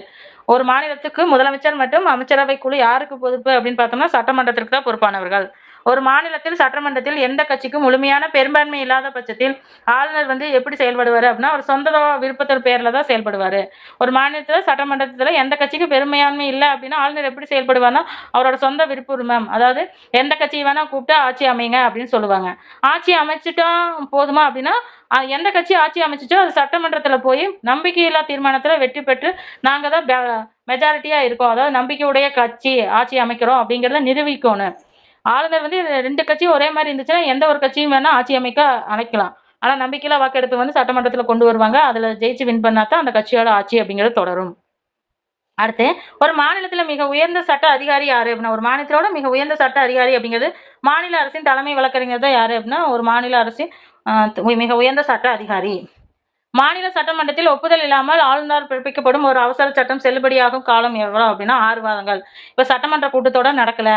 ஒரு மாநிலத்துக்கு முதலமைச்சர் மற்றும் அமைச்சரவை குழு யாருக்கு பொறுப்பு அப்படின்னு பார்த்தோம்னா சட்டமன்றத்திற்கு தான் பொறுப்பானவர்கள். ஒரு மாநிலத்தில் சட்டமன்றத்தில் எந்த கட்சிக்கும் முழுமையான பெரும்பான்மை இல்லாத பட்சத்தில் ஆளுநர் வந்து எப்படி செயல்படுவாரு அப்படின்னா ஒரு சொந்த விருப்பத்தின் பேர்ல தான் செயல்படுவாரு. ஒரு மாநிலத்துல சட்டமன்றத்துல எந்த கட்சிக்கும் பெரும்பான்மை இல்லை அப்படின்னா ஆளுநர் எப்படி செயல்படுவார்னா அவரோட சொந்த விருப்ப உரிமம், அதாவது எந்த கட்சியை வேணா கூப்பிட்டு ஆட்சி அமைங்க அப்படின்னு சொல்லுவாங்க. ஆட்சி அமைச்சிட்டா போதுமா அப்படின்னா எந்த கட்சி ஆட்சி அமைச்சிச்சோ அது சட்டமன்றத்துல போய் நம்பிக்கையில்லா தீர்மானத்துல வெற்றி பெற்று நாங்க தான் மெஜாரிட்டியா இருக்கோம், அதாவது நம்பிக்கையுடைய கட்சி ஆட்சி அமைக்கிறோம் அப்படிங்கிறத நிரூபிக்கணும். ஆளுநர் வந்து 2 கட்சியும் ஒரே மாதிரி இருந்துச்சுன்னா எந்த ஒரு கட்சியும் வேணா ஆட்சி அமைக்க அழைக்கலாம். ஆனா நம்பிக்கையில்லா வாக்கெடுப்பு வந்து சட்டமன்றத்துல கொண்டு வருவாங்க. அதுல ஜெயிச்சு வின் பண்ணாதான் அந்த கட்சியோட ஆட்சி அப்படிங்கிறது தொடரும். அடுத்து ஒரு மாநிலத்துல மிக உயர்ந்த சட்ட அதிகாரி யாரு அப்படின்னா ஒரு மாநிலத்தோட மிக உயர்ந்த சட்ட அதிகாரி அப்படிங்கிறது மாநில அரசின் தலைமை வழக்கறிஞர் தான் யாரு அப்படின்னா ஒரு மாநில அரசின் மிக உயர்ந்த சட்ட அதிகாரி. மாநில சட்டமன்றத்தில் ஒப்புதல் இல்லாமல் ஆளுநர் பிறப்பிக்கப்படும் ஒரு அவசர சட்டம் செல்லுபடியாகும் காலம் எவ்வளவு அப்படின்னா 6 மாதங்கள். இப்ப சட்டமன்ற கூட்டத்தொடர் நடக்கல,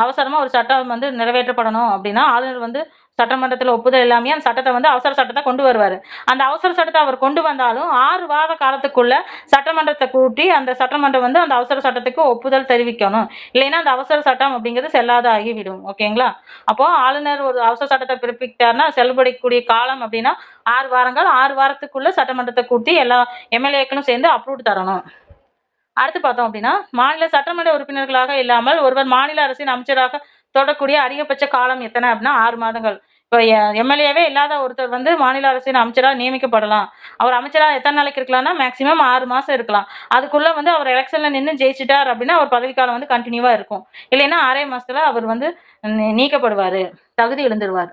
அவசரமா ஒரு சட்டம் வந்து நிறைவேற்றப்படணும் அப்படின்னா ஆளுநர் வந்து சட்டமன்றத்துல ஒப்புதல் இல்லாமயே அந்த சட்டத்தை வந்து அவசர சட்டத்தை கொண்டு வருவாரு. அந்த அவசர சட்டத்தை அவர் கொண்டு வந்தாலும் 6 வார காலத்துக்குள்ள சட்டமன்றத்தை கூட்டி அந்த சட்டமன்றம் வந்து அந்த அவசர சட்டத்துக்கு ஒப்புதல் தெரிவிக்கணும். இல்லைன்னா அந்த அவசர சட்டம் அப்படிங்கிறது செல்லாத ஆகிவிடும். ஓகேங்களா? அப்போ ஆளுநர் ஒரு அவசர சட்டத்தை பிறப்பித்தார்னா செல்லுபடிக்கூடிய காலம் அப்படின்னா 6 வாரங்கள். 6 வாரத்துக்குள்ள சட்டமன்றத்தை கூட்டி எல்லா எம்எல்ஏக்களும் சேர்ந்து அப்ரூவ் தரணும். அடுத்து பார்த்தோம் அப்படின்னா மாநில சட்டமன்ற உறுப்பினர்களாக இல்லாமல் ஒருவர் மாநில அரசின் அமைச்சராக தொடரக்கூடிய அதிகபட்ச காலம் எத்தனை அப்படின்னா 6 மாதங்கள். இப்போ எம்எல்ஏவே இல்லாத ஒருத்தர் வந்து மாநில அரசின் அமைச்சராக நியமிக்கப்படலாம். அவர் அமைச்சராக எத்தனை நாளைக்கு இருக்கலாம்னா மேக்சிமம் 6 மாசம் இருக்கலாம். அதுக்குள்ள வந்து அவர் எலெக்ஷன்ல நின்று ஜெயிச்சிட்டார் அப்படின்னா அவர் பதவிக்காலம் வந்து கண்டினியூவா இருக்கும். இல்லைன்னா 6 மாசத்துல அவர் வந்து நீக்கப்படுவாரு, தகுதி இழந்துருவார்.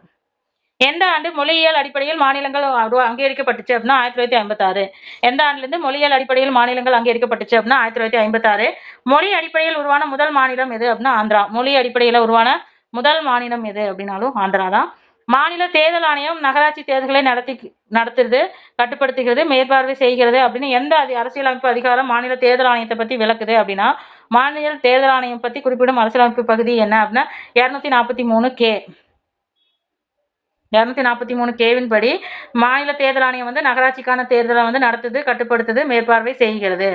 எந்த ஆண்டு மொழியியல் அடிப்படையில் மாநிலங்கள் அங்கீகரிக்கப்பட்டுச்சு அப்படின்னா 1956. எந்த ஆண்டுலேருந்து மொழியியல் அடிப்படையில் மாநிலங்கள் அங்கீகரிக்கப்பட்டுச்சு அப்படின்னா 1956. மொழி அடிப்படையில் உருவான முதல் மாநிலம் எது அப்படின்னா ஆந்திரா. மொழி அடிப்படையில் உருவான முதல் மாநிலம் எது அப்படின்னாலும் ஆந்திரா தான். மாநில தேர்தல் ஆணையம் நகராட்சி தேர்தல்களை நடத்துறது, கட்டுப்படுத்துகிறது, மேற்பார்வை செய்கிறது அப்படின்னு எந்த அரசியலமைப்பு அதிகாரம் மாநில தேர்தல் ஆணையத்தை பத்தி விளக்குது அப்படின்னா மாநில தேர்தல் ஆணையம் பத்தி குறிப்பிடும் அரசியலமைப்பு பகுதி என்ன அப்படின்னா 243 243 படி மாநில தேர்தல் ஆணையம் வந்து நகராட்சிக்கான தேர்தலை வந்து நடத்துது, கட்டுப்படுத்துது, மேற்பார்வை செய்கிறது.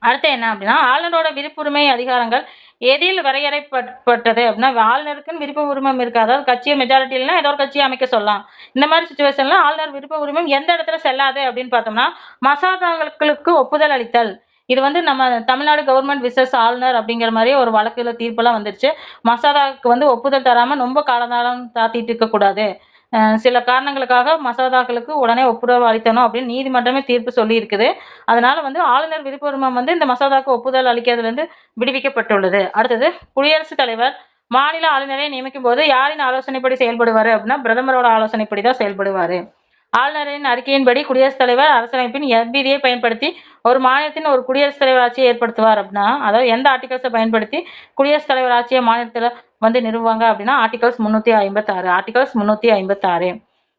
அடுத்து என்ன அப்படின்னா ஆளுநரோட விருப்புரிமை அதிகாரங்கள் எதில் வரையறைப்பட்டது அப்படின்னா ஆளுநருக்குன்னு விருப்ப உரிமம் இருக்கு. அதாவது கட்சியை மெஜாரிட்டி இல்லைன்னா ஏதோ ஒரு கட்சியை அமைக்க சொல்லலாம். இந்த மாதிரி சுச்சுவேஷன்ல ஆளுநர் விருப்ப உரிமம் எந்த இடத்துல செல்லாது அப்படின்னு பார்த்தோம்னா மசோதாக்களுக்கு ஒப்புதல் அளித்தல், இது வந்து நம்ம தமிழ்நாடு கவர்மெண்ட் விசஸ் ஆளுநர் அப்படிங்கிற மாதிரி ஒரு வழக்குல தீர்ப்பெல்லாம் வந்துருச்சு. மசோதாவுக்கு வந்து ஒப்புதல் தராம ரொம்ப காலகாலம் தாத்திட்டு இருக்கக்கூடாது. சில காரணங்களுக்காக மசோதாக்களுக்கு உடனே ஒப்புதல் அளிக்கணும் அப்படின்னு நீதிமன்றமே தீர்ப்பு சொல்லி இருக்குது. அதனால வந்து ஆளுநர் விருப்பம் வந்து இந்த மசோதாவுக்கு ஒப்புதல் அளிக்கிறதுல இருந்து விடுவிக்கப்பட்டுள்ளது. அடுத்தது, குடியரசுத் தலைவர் மாநில ஆளுநரை நியமிக்கும் போது யாரின் ஆலோசனைப்படி செயல்படுவாரு அப்படின்னா பிரதமரோட ஆலோசனைப்படி தான் செயல்படுவாரு. ஆளுநரின் அறிக்கையின்படி குடியரசுத் தலைவர் அரசியலமைப்பின் எவ்விதியை பயன்படுத்தி ஒரு மாநிலத்தின் ஒரு குடியரசுத் தலைவர் ஆட்சியை ஏற்படுத்துவார் அப்படின்னா, அதாவது எந்த ஆர்டிகல்ஸை பயன்படுத்தி குடியரசுத் தலைவர் ஆட்சியை மாநிலத்தில் வந்து நிறுவுவாங்க அப்படின்னா ஆர்டிகல்ஸ் 356.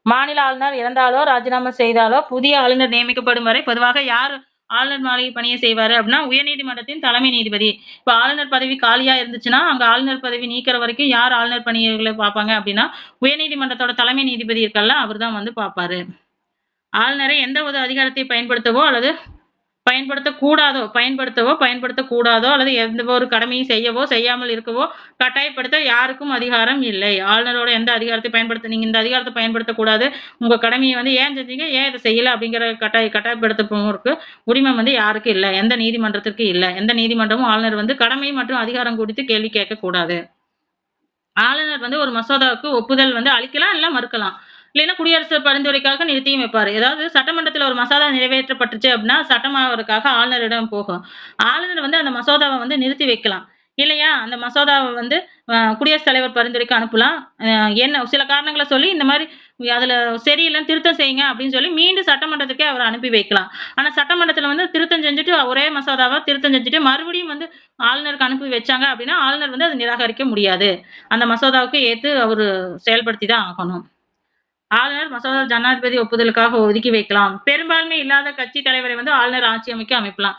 மாநில ஆளுநர் இறந்தாலோ ராஜினாமா செய்தாலோ புதிய ஆளுநர் நியமிக்கப்படும் வரை பொதுவாக யார் ஆளுநர் மாளிகை பணியை செய்வாரு அப்படின்னா உயர்நீதிமன்றத்தின் தலைமை நீதிபதி. இப்ப ஆளுநர் பதவி காலியா இருந்துச்சுன்னா அங்க ஆளுநர் பதவி நீக்கிற வரைக்கும் யார் ஆளுநர் பணிகளை பார்ப்பாங்க அப்படின்னா உயர்நீதிமன்றத்தோட தலைமை நீதிபதி இருக்கல்ல அவர் தான் வந்து பார்ப்பாரு. ஆளுநரை எந்த ஒரு அதிகாரத்தை பயன்படுத்தவோ அல்லது பயன்படுத்தக்கூடாதோ அல்லது எந்த ஒரு கடமையும் செய்யவோ செய்யாமல் இருக்கவோ கட்டாயப்படுத்த யாருக்கும் அதிகாரம் இல்லை. ஆளுநரோட எந்த அதிகாரத்தை பயன்படுத்த நீங்க இந்த அதிகாரத்தை பயன்படுத்தக்கூடாது, உங்க கடமையை வந்து ஏன் செஞ்சீங்க, ஏன் இதை செய்யல அப்படிங்கிற கட்டாயப்படுத்துவதற்கு உரிமை வந்து யாருக்கும் இல்லை, எந்த நீதிமன்றத்திற்கு இல்லை. எந்த நீதிமன்றமும் ஆளுநர் வந்து கடமை மற்றும் அதிகாரம் குறித்து கேள்வி கேட்கக்கூடாது. ஆளுநர் வந்து ஒரு மசோதாவுக்கு ஒப்புதல் வந்து அளிக்கலாம் இல்ல மறுக்கலாம். இல்லைன்னா குடியரசு பரிந்துரைக்காக நிறுத்தியும் வைப்பாரு. ஏதாவது சட்டமன்றத்தில் ஒரு மசோதா நிறைவேற்றப்பட்டுச்சு அப்படின்னா சட்டமாவதற்காக ஆளுநரிடம் போகும். ஆளுநர் வந்து அந்த மசோதாவை வந்து நிறுத்தி வைக்கலாம். இல்லையா அந்த மசோதாவை வந்து குடியரசுத் தலைவர் பரிந்துரைக்கு அனுப்பலாம். என்ன சில காரணங்களை சொல்லி இந்த மாதிரி அதுல சரியில்லைன்னு திருத்தம் செய்யுங்க அப்படின்னு சொல்லி மீண்டும் சட்டமன்றத்துக்கே அவர் அனுப்பி வைக்கலாம். ஆனா சட்டமன்றத்துல வந்து திருத்தம் செஞ்சுட்டு ஒரே மசோதாவை திருத்தம் செஞ்சுட்டு மறுபடியும் வந்து ஆளுநருக்கு அனுப்பி வச்சாங்க அப்படின்னா ஆளுநர் வந்து அதை நிராகரிக்க முடியாது. அந்த மசோதாவுக்கு ஏத்து அவரு செயல்படுத்தி தான் ஆகணும். ஆளுநர் மசோதா ஜனாதிபதி ஒப்புதலுக்காக ஒதுக்கி வைக்கலாம். பெரும்பான்மை இல்லாத கட்சி தலைவரை வந்து ஆளுநர் ஆட்சி அமைக்க அமைக்கலாம்.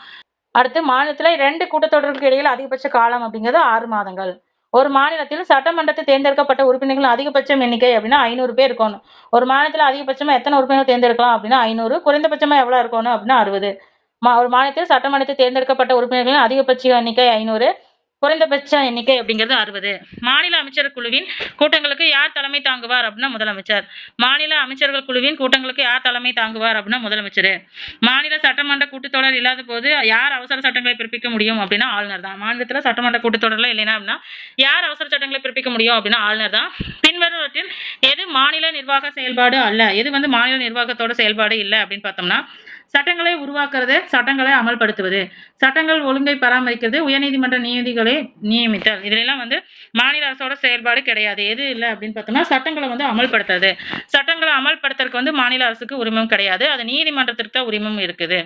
அடுத்து, மாநிலத்துல 2 கூட்டத்தொடருக்கு இடையில் அதிகபட்ச காலம் அப்படிங்கிறது 6 மாதங்கள். ஒரு மாநிலத்தில் சட்டமன்றத்தில் தேர்ந்தெடுக்கப்பட்ட உறுப்பினர்கள் அதிகபட்சம் எண்ணிக்கை அப்படின்னா 500 பேர் இருக்கணும். ஒரு மாநிலத்தில் அதிகபட்சமா எத்தனை உறுப்பினர்கள் தேர்ந்தெடுக்கலாம் அப்படின்னா 500. குறைந்தபட்சமா எவ்வளவு இருக்கணும் அப்படின்னா 60. ஒரு மாநிலத்தில் சட்டமன்றத்தில் தேர்ந்தெடுக்கப்பட்ட உறுப்பினர்களின் அதிகபட்ச எண்ணிக்கை 500. குறைந்தபட்ச எண்ணிக்கை அப்படிங்கிறது 60. மாநில அமைச்சர் குழுவின் கூட்டங்களுக்கு யார் தலைமை தாங்குவார் அப்படின்னா முதலமைச்சர். மாநில அமைச்சர்கள் குழுவின் கூட்டங்களுக்கு யார் தலைமை தாங்குவார் அப்படின்னா முதலமைச்சர். மாநில சட்டமன்ற கூட்டத்தொடர் இல்லாத போது யார் அவசர சட்டங்களை பிறப்பிக்க முடியும் அப்படின்னா ஆளுநர் தான். மாநிலத்தில் சட்டமன்ற கூட்டத்தொடர்ல இல்லைன்னா அப்படின்னா யார் அவசர சட்டங்களை பிறப்பிக்க முடியும் அப்படின்னா ஆளுநர் தான். பின்வருவற்றில் எது மாநில நிர்வாக செயல்பாடு அல்ல, எது வந்து மாநில நிர்வாகத்தோட செயல்பாடு இல்லை அப்படின்னு பார்த்தோம்னா சட்டங்களை உருவாக்குறது, சட்டங்களை அமல்படுத்துவது, சட்டங்கள் ஒழுங்கை பராமரிக்கிறது, உயர்நீதிமன்ற நீதிகளை நியமித்தல், இதெல்லாம் வந்து மாநில அரசோட செயல்பாடு கிடையாது. எது இல்லை அப்படின்னு பார்த்தோம்னா சட்டங்களை வந்து அமல்படுத்துறது. சட்டங்களை அமல்படுத்துறதுக்கு வந்து மாநில அரசுக்கு உரிமம் கிடையாது, அது நீதிமன்றத்திற்கு தான் உரிமம் இருக்குது.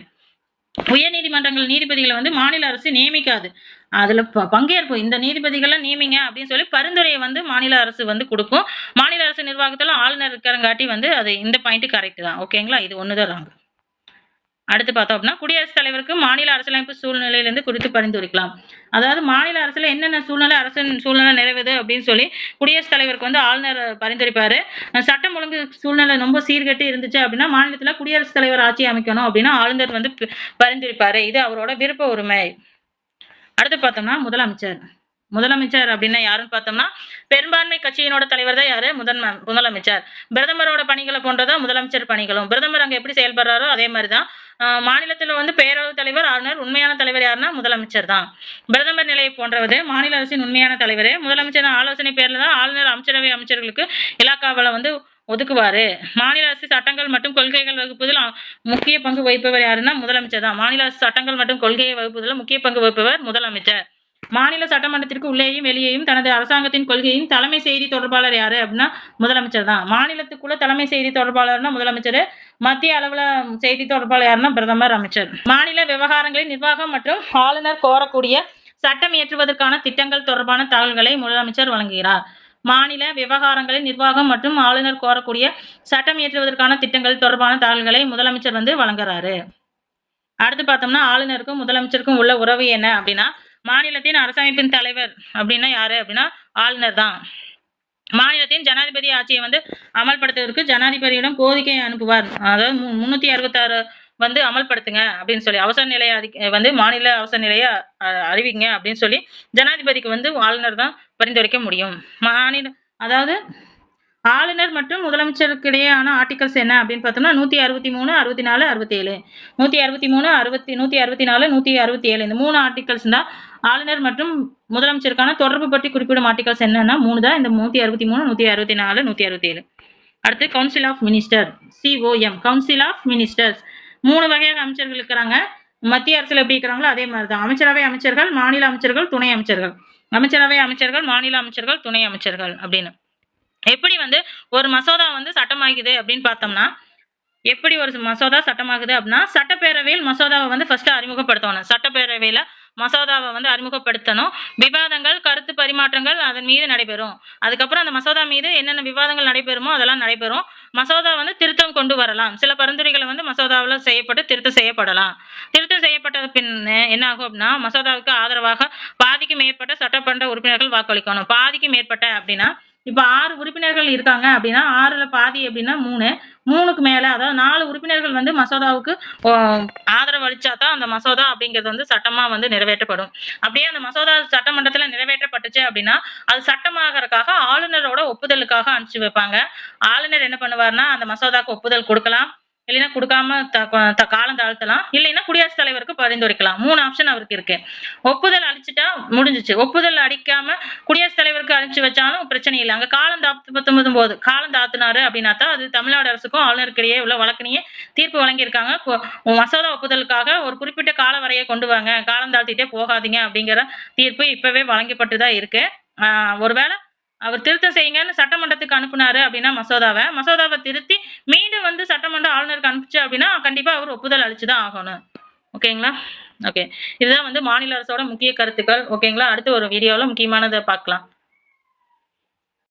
உயர்நீதிமன்றங்கள் நீதிபதிகளை வந்து மாநில அரசு நியமிக்காது, அதுல பங்கேற்போம். இந்த நீதிபதிகளை நியமிங்க அப்படின்னு சொல்லி பரிந்துரையை வந்து மாநில அரசு வந்து கொடுக்கும். மாநில அரசு நிர்வாகத்துல ஆளுநர் இருக்கிறங்காட்டி வந்து அது இந்த பாயிண்ட் கரெக்ட் தான். ஓகேங்களா, இது ஒண்ணுதான் ராங். அடுத்து பார்த்தோம் அப்படின்னா குடியரசுத் தலைவருக்கு மாநில அரசியலமைப்பு சூழ்நிலையிலிருந்து குறித்து பரிந்துரைக்கலாம். அதாவது மாநில அரசுல என்னென்ன சூழ்நிலை அரசின் சூழ்நிலை நிறைவேது அப்படின்னு சொல்லி குடியரசுத் தலைவருக்கு வந்து ஆளுநர் பரிந்துரைப்பாரு. சட்டம் ஒழுங்கு சூழ்நிலை ரொம்ப சீர்கெட்டு இருந்துச்சு அப்படின்னா மாநிலத்துல குடியரசுத் தலைவர் ஆட்சி அமைக்கணும் அப்படின்னா ஆளுநர் வந்து பரிந்துரைப்பாரு. இது அவரோட விருப்ப உரிமை. அடுத்து பார்த்தோம்னா முதலமைச்சர் அப்படின்னா யாருன்னு பார்த்தோம்னா பெரும்பான்மை கட்சியினோட தலைவர் தான் யாரு முதலமைச்சர். பிரதமரோட பணிகளை போன்றதான் முதலமைச்சர் பணிகளும். பிரதமர் அங்க எப்படி செயல்படுறாரோ அதே மாதிரிதான் மாநிலத்தில் வந்து பேரவைத் தலைவர் ஆளுநர். உண்மையான தலைவர் யாருன்னா முதலமைச்சர் தான். பிரதமர் நிலையை போன்றது மாநில அரசின் உண்மையான தலைவர். முதலமைச்சர் ஆலோசனை பேர்ல தான் ஆளுநர் அமைச்சரவை அமைச்சர்களுக்கு இலாக்காவில் வந்து ஒதுக்குவாரு. மாநில அரசு சட்டங்கள் மற்றும் கொள்கைகள் வகுப்பதில் முக்கிய பங்கு வகிப்பவர் யாருன்னா முதலமைச்சர் தான். மாநில அரசு சட்டங்கள் மற்றும் கொள்கையை வகுப்பதில் முக்கிய பங்கு வகிப்பவர் முதலமைச்சர். மாநில சட்டமன்றத்திற்கு உள்ளேயும் வெளியேயும் தனது அரசாங்கத்தின் கொள்கையின் தலைமை செய்தி தொடர்பாளர் யாரு அப்படின்னா முதலமைச்சர் தான். மாநிலத்துக்குள்ள தலைமை செய்தி தொடர்பாளர்னா முதலமைச்சர். மத்திய அளவுல செய்தி தொடர்பாளர் யாருன்னா பிரதமர் அமைச்சர். மாநில விவகாரங்களின் நிர்வாகம் மற்றும் ஆளுநர் கோரக்கூடிய சட்டம் இயற்றுவதற்கான திட்டங்கள் தொடர்பான தகவல்களை முதலமைச்சர் வழங்குகிறார். மாநில விவகாரங்களின் நிர்வாகம் மற்றும் ஆளுநர் கோரக்கூடிய சட்டம் இயற்றுவதற்கான திட்டங்கள் தொடர்பான தகவல்களை முதலமைச்சர் வந்து வழங்குறாரு. அடுத்து பார்த்தோம்னா ஆளுநருக்கும் முதலமைச்சருக்கும் உள்ள உறவு என்ன அப்படின்னா மாநிலத்தின் அரசமைப்பின் தலைவர் அப்படின்னா யாரு அப்படின்னா ஆளுநர் தான். மாநிலத்தின் ஜனாதிபதி ஆட்சியை வந்து அமல்படுத்துவதற்கு ஜனாதிபதியிடம் கோரிக்கை அனுப்புவார். அதாவது 366 வந்து அமல்படுத்துங்க அப்படின்னு சொல்லி அவசர நிலையை வந்து மாநில அவசர நிலையை அறிவிங்க அப்படின்னு சொல்லி ஜனாதிபதிக்கு வந்து ஆளுநர் தான் பரிந்துரைக்க முடியும். அதாவது ஆளுநர் மற்றும் முதலமைச்சருக்கு இடையேயான ஆர்டிகல்ஸ் என்ன அப்படின்னு பார்த்தோம்னா 163, 64, 67. 163, 164, 167 இந்த 3 ஆர்டிகல்ஸ் தான் ஆளுநர் மற்றும் முதலமைச்சருக்கான தொடர்பு பற்றி குறிப்பிடும் ஆர்டிகல்ஸ் என்னன்னா 3 தான். இந்த 163, 164, 167. அடுத்து council of minister COM council of ministers 3 வகையாக அமைச்சர்கள் இருக்கிறாங்க. மத்திய அரசுல எப்படி இருக்கிறாங்களோ அதே மாதிரி தான். அமைச்சரவை அமைச்சர்கள், மாநில அமைச்சர்கள், துணை அமைச்சர்கள். அமைச்சரவை அமைச்சர்கள், மாநில அமைச்சர்கள், துணை அமைச்சர்கள் அப்படின்னு. எப்படி வந்து ஒரு மசோதா வந்து சட்டமாகுது அப்படின்னு பார்த்தோம்னா, எப்படி ஒரு மசோதா சட்டமாகுது அப்படின்னா, சட்டப்பேரவையில் மசோதாவை வந்து ஃபர்ஸ்ட் அறிமுகப்படுத்தணும். சட்டப்பேரவையில மசோதாவை வந்து அறிமுகப்படுத்தணும். விவாதங்கள், கருத்து பரிமாற்றங்கள் அதன் மீது நடைபெறும். அதுக்கப்புறம் அந்த மசோதா மீது என்னென்ன விவாதங்கள் நடைபெறுமோ அதெல்லாம் நடைபெறும். மசோதா வந்து திருத்தம் கொண்டு வரலாம். சில பரிந்துரைகளை வந்து மசோதாவில் செய்யப்பட்டு திருத்தம் செய்யப்படலாம். திருத்தம் செய்யப்பட்ட பின் என்ன ஆகும் அப்படின்னா, மசோதாவுக்கு ஆதரவாக பாதிக்கு மேற்பட்ட சட்டமன்ற உறுப்பினர்கள் வாக்களிக்கணும். பாதிக்கு மேற்பட்ட அப்படின்னா இப்ப 6 உறுப்பினர்கள் இருக்காங்க அப்படின்னா 6ல பாதி அப்படின்னா 3, 3க்கு மேல அதாவது 4 உறுப்பினர்கள் வந்து மசோதாவுக்கு ஆதரவு அளிச்சா தான் அந்த மசோதா அப்படிங்கிறது வந்து சட்டமா வந்து நிறைவேற்றப்படும். அப்படியே அந்த மசோதா சட்டமன்றத்துல நிறைவேற்றப்பட்டுச்சு அப்படின்னா அது சட்டமாகறதுக்காக ஆளுநரோட ஒப்புதலுக்காக அனுப்பிச்சு வைப்பாங்க. ஆளுநர் என்ன பண்ணுவாருன்னா அந்த மசோதாக்கு ஒப்புதல் கொடுக்கலாம், இல்லைன்னா கொடுக்காம காலம் தாழ்த்தலாம், இல்லைன்னா குடியரசுத் தலைவருக்கு பரிந்துரைக்கலாம். 3 ஆப்ஷன் அவருக்கு இருக்கு. ஒப்புதல் அளிச்சுட்டா முடிஞ்சிச்சு. ஒப்புதல் அளிக்காம குடியரசுத் தலைவருக்கு அனுப்பிச்சு வச்சாலும் பிரச்சனை இல்லை. அங்க காலம் தாழ்த்தும் போது காலம் தாழ்த்தினாரு அப்படின்னா தான் அது தமிழ்நாடு அரசுக்கும் ஆளுநருக்கு இடையே உள்ள வழக்கினையே தீர்ப்பு வழங்கியிருக்காங்க. மசோதா ஒப்புதலுக்காக ஒரு குறிப்பிட்ட கால வரையை கொண்டு வாங்க, காலம் தாழ்த்திட்டே போகாதீங்க அப்படிங்கிற தீர்ப்பு இப்பவே வழங்கப்பட்டுதான் இருக்கு. ஒருவேளை அவர் திருத்தம் செய்யுங்கன்னு சட்டமன்றத்துக்கு அனுப்புனாரு அப்படின்னா மசோதாவை திருத்தி மீண்டும் வந்து சட்டமன்ற ஆளுநருக்கு அனுப்பிச்சு அப்படின்னா கண்டிப்பா அவர் ஒப்புதல் அளிச்சுதான் ஆகணும். ஓகேங்களா? ஓகே, இதுதான் வந்து மாநில அரசோட முக்கிய கருத்துக்கள். ஓகேங்களா? அடுத்து ஒரு வீடியோல முக்கியமானதை பார்க்கலாம்.